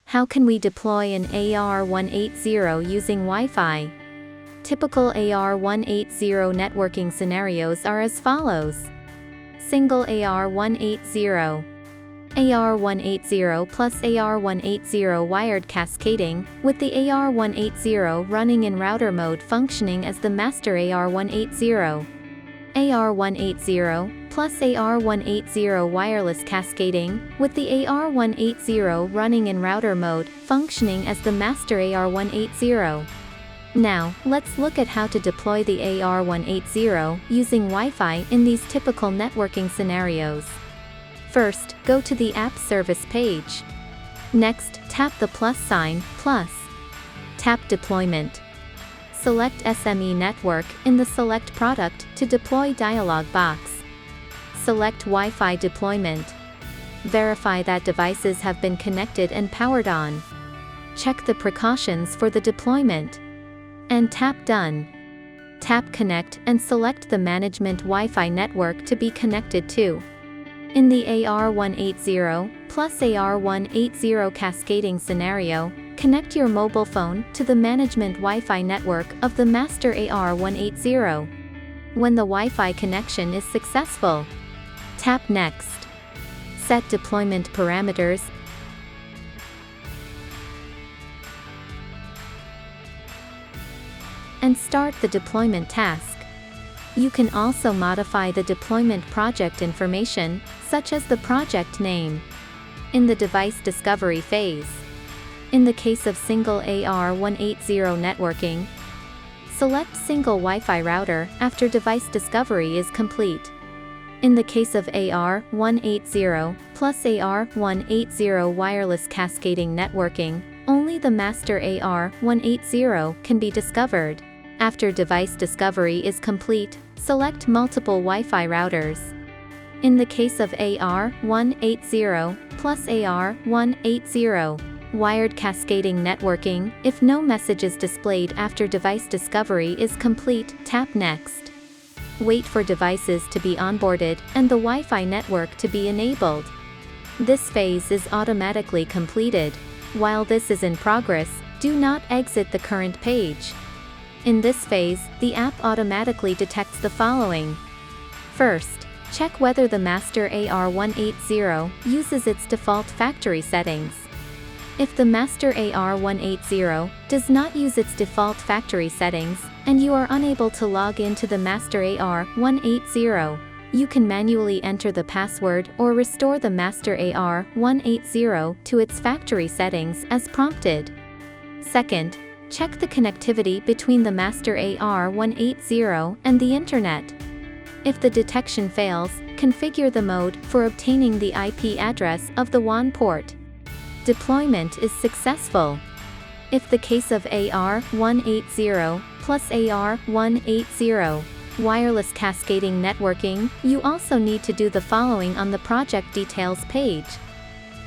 How can we deploy an AR180 using Wi-Fi? Typical AR180 networking scenarios are as follows. Single AR180. AR180 plus AR180 wired cascading, with the AR180 running in router mode functioning as the master AR180. AR180 plus AR180 wireless cascading, with the AR180 running in router mode functioning as the master AR180. Now, let's look at how to deploy the AR180 using Wi-Fi in these typical networking scenarios. First, go to the app service page. Next, tap the plus sign, plus. Tap Deployment. Select SME Network in the Select Product to Deploy dialog box. Select Wi-Fi Deployment. Verify that devices have been connected and powered on. Check the precautions for the deployment. And tap Done. Tap Connect and select the management Wi-Fi network to be connected to. In the AR180 plus AR180 cascading scenario, connect your mobile phone to the management Wi-Fi network of the master AR180. When the Wi-Fi connection is successful, tap Next. Set deployment parameters and start the deployment task. You can also modify the deployment project information, such as the project name, in the device discovery phase. In the case of single AR180 networking, select single Wi-Fi router after device discovery is complete. In the case of AR180 plus AR180 wireless cascading networking, only the master AR180 can be discovered. After device discovery is complete, select multiple Wi-Fi routers. In the case of AR180 plus AR180 wired cascading networking, if no message is displayed after device discovery is complete, tap Next. Wait for devices to be onboarded and the Wi-Fi network to be enabled. This phase is automatically completed. While this is in progress, do not exit the current page. In this phase, the app automatically detects the following. First, check whether the master AR180 uses its default factory settings. If the master AR180 does not use its default factory settings, and you are unable to log into the master AR180, you can manually enter the password or restore the master AR180 to its factory settings as prompted. Second, check the connectivity between the master AR180 and the Internet. If the detection fails, configure the mode for obtaining the IP address of the WAN port. Deployment is successful. If the case of AR180 plus AR180 wireless cascading networking, you also need to do the following on the project details page.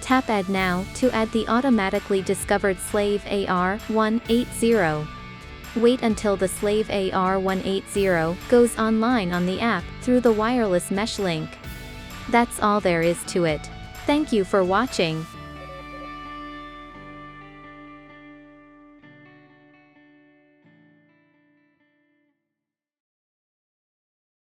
Tap Add Now to add the automatically discovered slave AR180. Wait until the slave AR180 goes online on the app through the wireless mesh link. That's all there is to it. Thank you for watching.